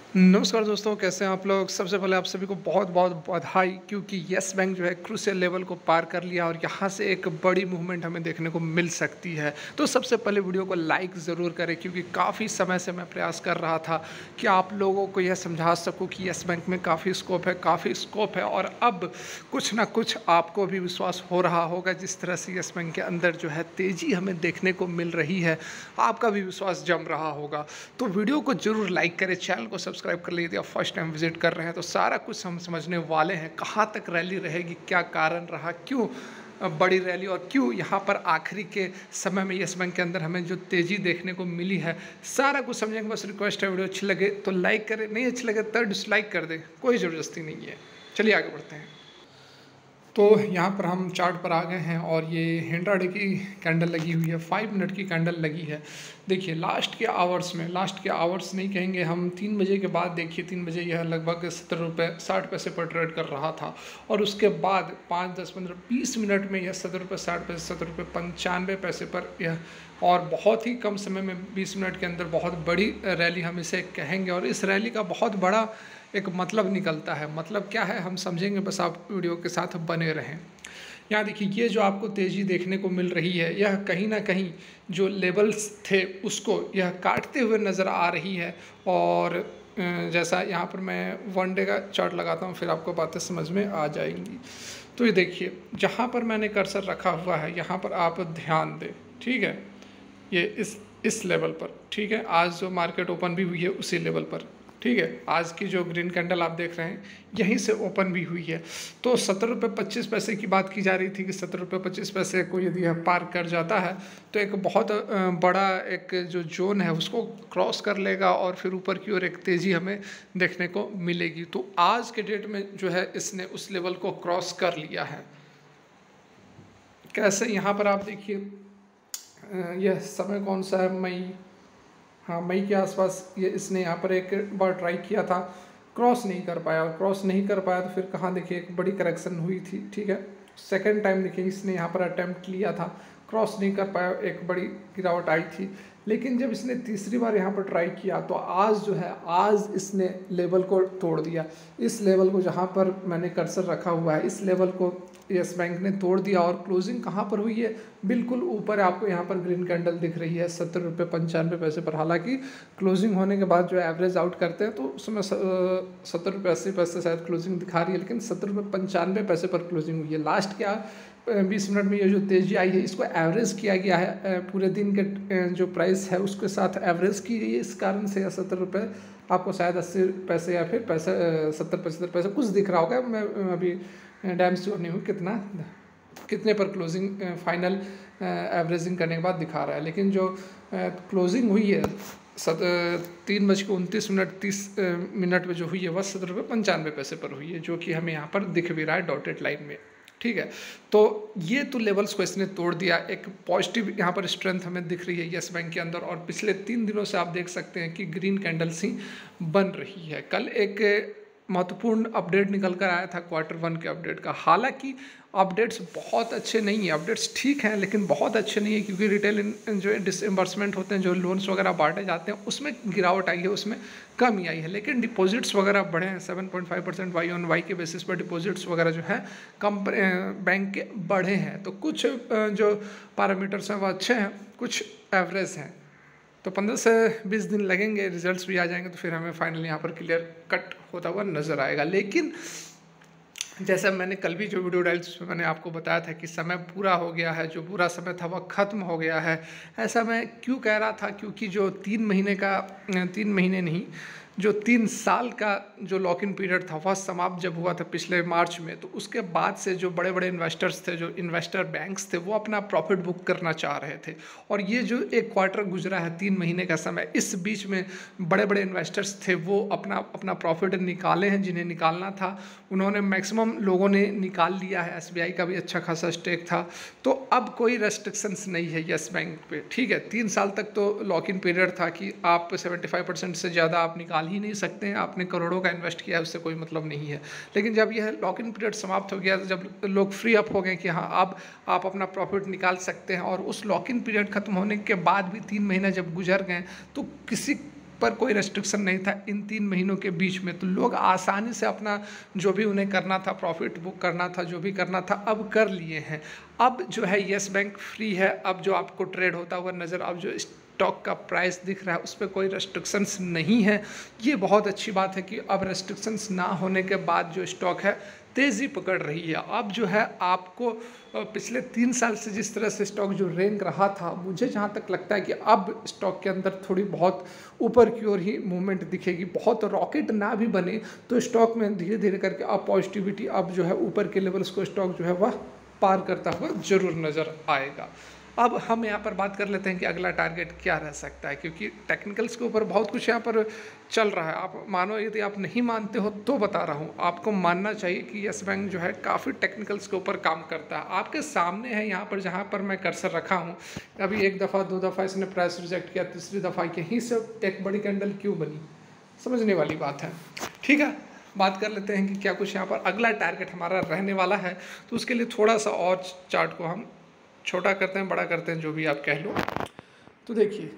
नमस्कार दोस्तों, कैसे हैं आप लोग। सबसे पहले आप सभी को बहुत बहुत बधाई, क्योंकि येस बैंक जो है क्रूशियल लेवल को पार कर लिया और यहाँ से एक बड़ी मूवमेंट हमें देखने को मिल सकती है। तो सबसे पहले वीडियो को लाइक ज़रूर करें, क्योंकि काफ़ी समय से मैं प्रयास कर रहा था कि आप लोगों को यह समझा सकूँ कि येस बैंक में काफ़ी स्कोप है और अब कुछ ना कुछ आपको भी विश्वास हो रहा होगा। जिस तरह से येस बैंक के अंदर जो है तेज़ी हमें देखने को मिल रही है, आपका भी विश्वास जम रहा होगा। तो वीडियो को जरूर लाइक करें, चैनल को सब्सक्राइब कर लीजिए। आप फर्स्ट टाइम विजिट कर रहे हैं तो सारा कुछ हम समझने वाले हैं। कहाँ तक रैली रहेगी, क्या कारण रहा, क्यों बड़ी रैली और क्यों यहाँ पर आखिरी के समय में येस बैंक के अंदर हमें जो तेज़ी देखने को मिली है, सारा कुछ समझेंगे। बस रिक्वेस्ट है, वीडियो अच्छी लगे तो लाइक करें, नहीं अच्छी लगे तो डिसलाइक कर दें, कोई ज़बरदस्ती नहीं है। चलिए आगे बढ़ते हैं। तो यहाँ पर हम चार्ट पर आ गए हैं और ये इंट्राडे की कैंडल लगी हुई है, 5 मिनट की कैंडल लगी है। देखिए लास्ट के आवर्स नहीं कहेंगे हम, 3 बजे के बाद देखिए 3 बजे यह लगभग 70 रुपये 60 पैसे पर ट्रेड कर रहा था और उसके बाद 5, 10, 15, 20 मिनट में यह 70 रुपये 60 पैसे 70 रुपये 95 पैसे पर यह, और बहुत ही कम समय में 20 मिनट के अंदर बहुत बड़ी रैली हम इसे कहेंगे। और इस रैली का बहुत बड़ा एक मतलब निकलता है। मतलब क्या है हम समझेंगे, बस आप वीडियो के साथ बने रहें। यहाँ देखिए ये जो आपको तेज़ी देखने को मिल रही है, यह कहीं ना कहीं जो लेवल्स थे उसको यह काटते हुए नज़र आ रही है। और जैसा यहाँ पर मैं 1 डे का चार्ट लगाता हूँ, फिर आपको बातें समझ में आ जाएंगी। तो ये देखिए जहाँ पर मैंने कर्सर रखा हुआ है, यहाँ पर आप ध्यान दें, ठीक है। ये इस लेवल पर, ठीक है। आज जो मार्केट ओपन भी हुई है उसी लेवल पर, ठीक है। आज की जो ग्रीन कैंडल आप देख रहे हैं यहीं से ओपन भी हुई है। तो 70 रुपये 25 पैसे की बात की जा रही थी कि 70 रुपये 25 पैसे को यदि यह पार कर जाता है तो एक बहुत बड़ा एक जो जोन है उसको क्रॉस कर लेगा और फिर ऊपर की ओर एक तेज़ी हमें देखने को मिलेगी। तो आज के डेट में जो है इसने उस लेवल को क्रॉस कर लिया है। कैसे, यहाँ पर आप देखिए यह समय कौन सा है, मई, हाँ मई के आसपास ये इसने यहाँ पर एक बार ट्राई किया था, क्रॉस नहीं कर पाया। और क्रॉस नहीं कर पाया तो फिर कहाँ देखिए एक बड़ी करेक्शन हुई थी, ठीक है। सेकंड टाइम देखिए इसने यहाँ पर अटेम्प्ट लिया था, क्रॉस नहीं कर पाया, एक बड़ी गिरावट आई थी। लेकिन जब इसने तीसरी बार यहाँ पर ट्राई किया तो आज जो है, आज इसने लेवल को तोड़ दिया। इस लेवल को जहाँ पर मैंने कर्सर रखा हुआ है, इस लेवल को येस बैंक ने तोड़ दिया। और क्लोजिंग कहाँ पर हुई है, बिल्कुल ऊपर आपको यहाँ पर ग्रीन कैंडल दिख रही है 70 रुपये 95 पैसे पर। हालांकि क्लोजिंग होने के बाद जो एवरेज आउट करते हैं तो उसमें 70 रुपये 80 पैसे शायद क्लोजिंग दिखा रही है, लेकिन 70 रुपये 95 पैसे पर क्लोजिंग हुई है। लास्ट क्या 20 मिनट में ये जो तेज़ी आई है इसको एवरेज किया गया है, पूरे दिन के जो प्राइस है उसके साथ एवरेज की गई है। इस कारण से 70 रुपये आपको शायद 80 पैसे या फिर पैसे 70-75 पैसे कुछ दिख रहा होगा। मैं अभी डैम श्योर नहीं हूँ कितने पर क्लोजिंग फाइनल एवरेजिंग करने के बाद दिखा रहा है। लेकिन जो क्लोजिंग हुई है 3:29 30 मिनट में जो हुई है वह 70 रुपये 95 पैसे पर हुई है, जो कि हमें यहाँ पर दिख भी रहा है डॉटेड लाइन में, ठीक है। तो ये तो लेवल्स को इसने तोड़ दिया। एक पॉजिटिव यहाँ पर स्ट्रेंथ हमें दिख रही है येस बैंक के अंदर। और पिछले 3 दिनों से आप देख सकते हैं कि ग्रीन कैंडल्स ही बन रही है। कल एक महत्वपूर्ण अपडेट निकल कर आया था Q1 के अपडेट का। हालांकि अपडेट्स बहुत अच्छे नहीं है, अपडेट्स ठीक हैं लेकिन बहुत अच्छे नहीं है, क्योंकि रिटेल जो डिसइंबर्समेंट होते हैं, जो लोन्स वगैरह बांटे जाते हैं, उसमें गिरावट आई है, उसमें कमी आई है। लेकिन डिपॉजिट्स वगैरह बढ़े हैं, 7.5% Y-on-Y के बेसिस पर डिपॉजिट्स वगैरह जो है कम बैंक के बढ़े हैं। तो कुछ जो पैरामीटर्स हैं वो अच्छे हैं, कुछ एवरेज हैं। तो 15 से 20 दिन लगेंगे, रिजल्ट्स भी आ जाएंगे तो फिर हमें फाइनली यहाँ पर क्लियर कट होता हुआ नज़र आएगा। लेकिन जैसा मैंने कल भी जो वीडियो डाली उसमें मैंने आपको बताया था कि समय पूरा हो गया है, जो बुरा समय था वह ख़त्म हो गया है। ऐसा मैं क्यों कह रहा था, क्योंकि जो 3 महीने नहीं, जो 3 साल का जो लॉक इन पीरियड था वह समाप्त जब हुआ था पिछले मार्च में, तो उसके बाद से जो बड़े बड़े इन्वेस्टर्स थे, जो इन्वेस्टर बैंक्स थे, वो अपना प्रॉफिट बुक करना चाह रहे थे। और ये जो एक क्वार्टर गुजरा है, 3 महीने का समय, इस बीच में बड़े बड़े इन्वेस्टर्स थे वो अपना प्रॉफिट निकाले हैं, जिन्हें निकालना था उन्होंने, मैक्सिमम लोगों ने निकाल लिया है। SBI का भी अच्छा खासा स्टेक था। तो अब कोई रेस्ट्रिक्शंस नहीं है येस बैंक पे, ठीक है। 3 साल तक तो लॉक इन पीरियड था कि आप 75% से ज़्यादा आप निकाल ही नहीं सकते हैं। आपने करोड़ों का इन्वेस्ट किया है, उससे कोई मतलब नहीं है। लेकिन जब यह लॉक इन पीरियड समाप्त हो गया, जब लोग फ्री अप हो गए कि हाँ अब आप अपना प्रॉफिट निकाल सकते हैं, और उस लॉक इन पीरियड खत्म होने के बाद भी 3 महीने जब गुजर गए तो किसी पर कोई रेस्ट्रिक्शन नहीं था इन 3 महीनों के बीच में, तो लोग आसानी से अपना जो भी उन्हें करना था, प्रॉफिट बुक करना था, जो भी करना था, अब कर लिए हैं। अब जो है येस बैंक फ्री है। अब जो आपको ट्रेड होता हुआ नज़र, अब जो स्टॉक का प्राइस दिख रहा है उस पर कोई रेस्ट्रिक्शंस नहीं है। ये बहुत अच्छी बात है कि अब रेस्ट्रिक्शंस ना होने के बाद जो स्टॉक है तेज़ी पकड़ रही है। अब जो है आपको पिछले 3 साल से जिस तरह से स्टॉक जो रैंक रहा था, मुझे जहाँ तक लगता है कि अब स्टॉक के अंदर थोड़ी बहुत ऊपर की ओर ही मूवमेंट दिखेगी। बहुत रॉकेट ना भी बने तो स्टॉक में धीरे धीरे करके अब पॉजिटिविटी, अब जो है ऊपर के लेवल्स को स्टॉक जो है वह पार करता हुआ जरूर नज़र आएगा। अब हम यहाँ पर बात कर लेते हैं कि अगला टारगेट क्या रह सकता है, क्योंकि टेक्निकल्स के ऊपर बहुत कुछ यहाँ पर चल रहा है। आप मानो, यदि आप नहीं मानते हो तो बता रहा हूँ, आपको मानना चाहिए कि येस बैंक जो है काफ़ी टेक्निकल्स के ऊपर काम करता है। आपके सामने है यहाँ पर, जहाँ पर मैं कर्सर रखा हूँ, अभी 1 दफ़ा 2 दफ़ा इसने प्राइस रिजेक्ट किया, तीसरी दफ़ा यहीं से एक बड़ी कैंडल क्यों बनी, समझने वाली बात है। ठीक है, बात कर लेते हैं कि क्या कुछ यहाँ पर अगला टारगेट हमारा रहने वाला है। तो उसके लिए थोड़ा सा और चार्ट को हम छोटा करते हैं, बड़ा करते हैं, जो भी आप कह लो। तो देखिए,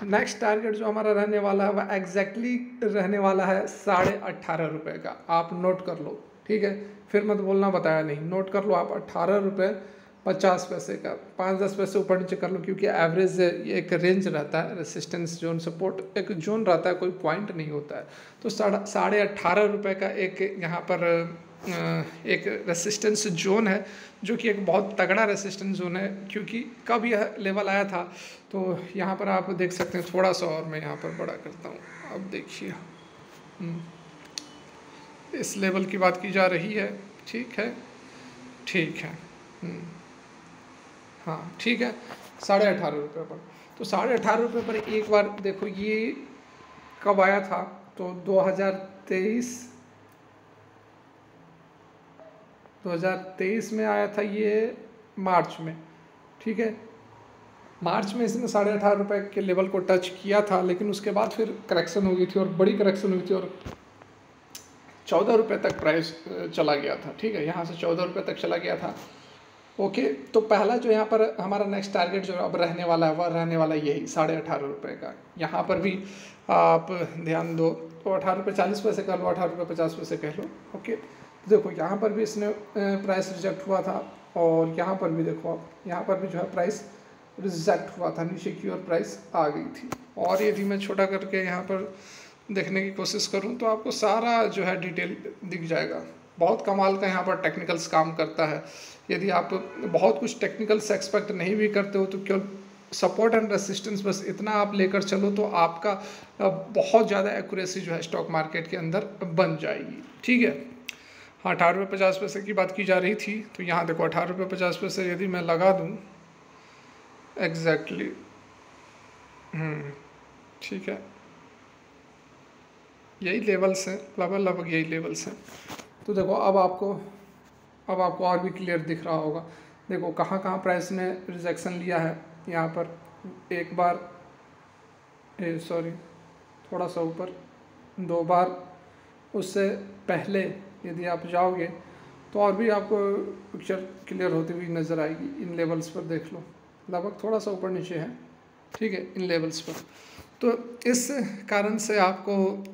नेक्स्ट टारगेट जो हमारा रहने वाला है वह एग्जैक्टली रहने वाला है 18.5 रुपये का। आप नोट कर लो, ठीक है, फिर मत बोलना बताया नहीं, नोट कर लो आप। 18.50 रुपये का 5-10 पैसे ऊपर नीचे कर लो, क्योंकि एवरेज एक रेंज रहता है, रेसिस्टेंस जोन, सपोर्ट एक जोन रहता है, कोई पॉइंट नहीं होता है। तो 18.5 रुपये का एक यहाँ पर एक रेसिस्टेंस जोन है, जो कि एक बहुत तगड़ा रेसिस्टेंस जोन है, क्योंकि कब यह लेवल आया था तो यहाँ पर आप देख सकते हैं। थोड़ा सा और मैं यहाँ पर बड़ा करता हूँ, अब देखिए, इस लेवल की बात की जा रही है। ठीक है, ठीक है, हाँ ठीक है, 18.5 रुपये पर। तो 18.5 रुपये पर एक बार देखो, ये कब आया था, तो 2023 में आया था ये, मार्च में। ठीक है, मार्च में इसने 18.5 रुपये के लेवल को टच किया था, लेकिन उसके बाद फिर करेक्शन हो गई थी, और बड़ी करेक्शन हुई थी, और 14 रुपये तक प्राइस चला गया था। ठीक है, यहाँ से 14 रुपये तक चला गया था। ओके, तो पहला जो यहाँ पर हमारा नेक्स्ट टारगेट जो अब रहने वाला है वह रहने वाला यही 18.5 रुपये का। यहाँ पर भी आप ध्यान दो, तो 18.40 कर लो, 18.50 कह लो। ओके, तो देखो यहाँ पर भी इसने प्राइस रिजेक्ट हुआ था, और यहाँ पर भी देखो आप, यहाँ पर भी जो है प्राइस रिजेक्ट हुआ था, नीचे की ओर प्राइस आ गई थी। और यदि मैं छोटा करके यहाँ पर देखने की कोशिश करूँ तो आपको सारा जो है डिटेल दिख जाएगा। बहुत कमाल का यहाँ पर टेक्निकल्स काम करता है। यदि आप बहुत कुछ टेक्निकल्स एक्सपेक्ट नहीं भी करते हो, तो केवल सपोर्ट एंड रेसिस्टेंस बस इतना आप लेकर चलो, तो आपका बहुत ज़्यादा एक्यूरेसी जो है स्टॉक मार्केट के अंदर बन जाएगी। ठीक है, हाँ, 18.50 की बात की जा रही थी, तो यहाँ देखो 18.50 यदि मैं लगा दूँ एग्जैक्टली, ठीक है, यही लेवल्स हैं, लगभग यही लेवल्स हैं। तो देखो अब आपको और भी क्लियर दिख रहा होगा। देखो कहाँ कहाँ प्राइस ने रिजेक्शन लिया है। यहाँ पर एक बार, सॉरी, थोड़ा सा ऊपर 2 बार, उससे पहले यदि आप जाओगे तो और भी आपको पिक्चर क्लियर होती हुई नज़र आएगी। इन लेवल्स पर देख लो, लगभग थोड़ा सा ऊपर नीचे है। ठीक है, इन लेवल्स पर। तो इस कारण से आपको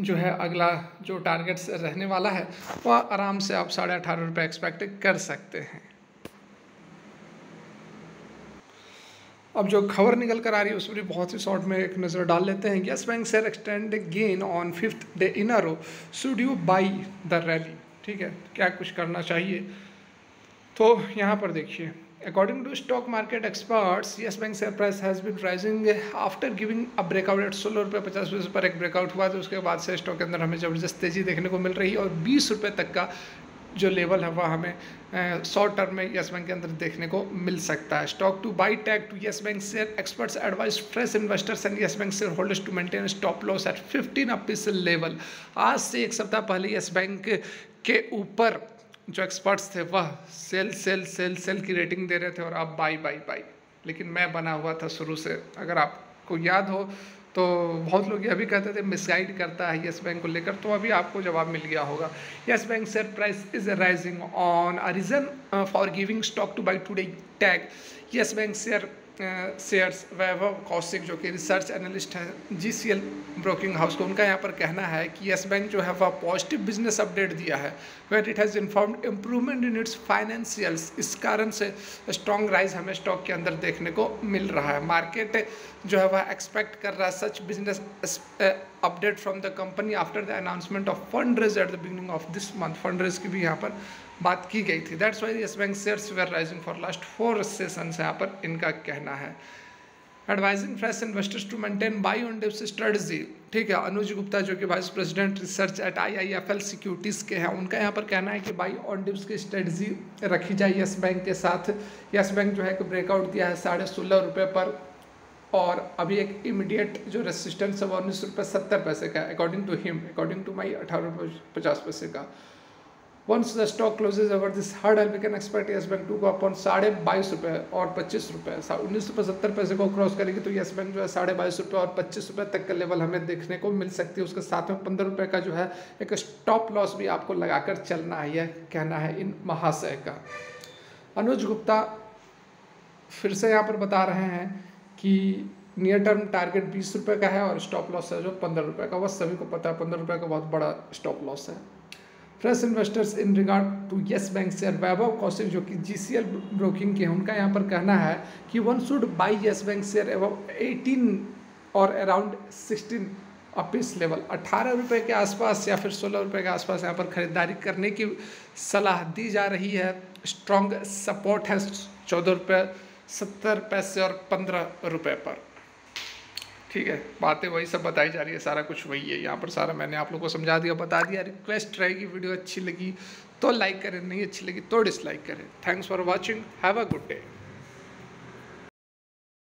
जो है अगला जो टारगेट्स रहने वाला है वह आराम से आप 18.5 रुपये एक्सपेक्ट कर सकते हैं। अब जो खबर निकल कर आ रही है उस पर बहुत ही शॉर्ट में एक नज़र डाल लेते हैं। Yes Bank share extend gain on 5th day in a row, should you buy the rally. ठीक है, क्या कुछ करना चाहिए, तो यहाँ पर देखिए, according to stock market experts, Yes Bank share price has been rising after giving a breakout at 16.50 रुपये पर एक ब्रेकआउट हुआ, तो उसके बाद से स्टॉक के अंदर हमें ज़बरदस्त तेज़ी देखने को मिल रही है, और 20 रुपये तक का जो लेवल है वह हमें शॉर्ट टर्म में येस बैंक के अंदर देखने को मिल सकता है। Stock to buy tag to Yes Bank share experts advise fresh investors and Yes Bank share holders to maintain stop loss at 15 rupees level. आज से एक सप्ताह पहले येस बैंक के ऊपर जो एक्सपर्ट्स थे वह सेल की रेटिंग दे रहे थे, और आप बाई, लेकिन मैं बना हुआ था शुरू से। अगर आपको याद हो तो बहुत लोग ये भी कहते थे मिसगाइड करता है येस बैंक को लेकर, तो अभी आपको जवाब मिल गया होगा। Yes Bank share price is rising on a reason for giving stock to buy today tag. Yes Bank share shares Vaibhav Kaushik जो कि रिसर्च एनालिस्ट हैं GCL ब्रोकिंग हाउस को, उनका यहाँ पर कहना है कि यस बैंक जो है वह पॉजिटिव बिजनेस अपडेट दिया है, where it has informed improvement in its financials. इस कारण से स्ट्रॉन्ग राइज हमें स्टॉक के अंदर देखने को मिल रहा है। मार्केट जो है वह एक्सपेक्ट कर रहा है such business update from the company after the announcement of fund raise at the beginning of this month. Fund raise की भी यहाँ पर बात की गई थी। That's why Yes Bank shares were rising for last 4 sessions, यहाँ पर इनका कहना है। Advising fresh investors to maintain buy on dips strategy, ठीक है। अनुज गुप्ता जो कि vice president research at IIFL securities के हैं, उनका यहाँ पर कहना है कि बाई ऑन डिप्स की स्ट्रेटजी रखी जाए यस बैंक के साथ। यस बैंक जो है कि ब्रेकआउट दिया है 16.5 रुपये पर, और अभी एक इमीडिएट जो रेसिस्टेंस है वो 19.70 का, according to him, according to my 18.50 का। Once the stock closes over this hurdle, we can expect yes bank to go upon 22.5 रुपये और 25 रुपये। 19.70 को क्रॉस करेगी तो यस बैंक जो है 22.5 रुपये और 25 रुपये तक का लेवल हमें देखने को मिल सकती है। उसके साथ में 15 रुपये का जो है एक स्टॉप लॉस भी आपको लगाकर चलना है, यह कहना है इन महाशय का। अनुज गुप्ता फिर से यहाँ पर बता रहे हैं कि नियर टर्म टारगेट 20 रुपये का है और स्टॉप लॉस है जो 15 रुपये का। वह सभी को पता है 15 रुपये का बहुत बड़ा स्टॉप लॉस है। Fresh investors in regard to Yes Bank share, Vaibhav Kaushik जो कि GCL ब्रोकिंग के हैं, उनका यहाँ पर कहना है कि one should by yes Bank share एवं 18 और अराउंड 16 अपीस लेवल, 18 रुपये के आसपास या फिर 16 रुपये के आसपास यहाँ पर खरीदारी करने की सलाह दी जा रही है। स्ट्रॉन्ग सपोर्ट है 14 रुपये 70 पैसे और 15 रुपये पर, ठीक है। बातें वही सब बताई जा रही है, सारा कुछ वही है। यहाँ पर सारा मैंने आप लोगों को समझा दिया, बता दिया। रिक्वेस्ट रहेगी, वीडियो अच्छी लगी तो लाइक करें, नहीं अच्छी लगी तो डिसलाइक करें। Thanks for watching, have a good day.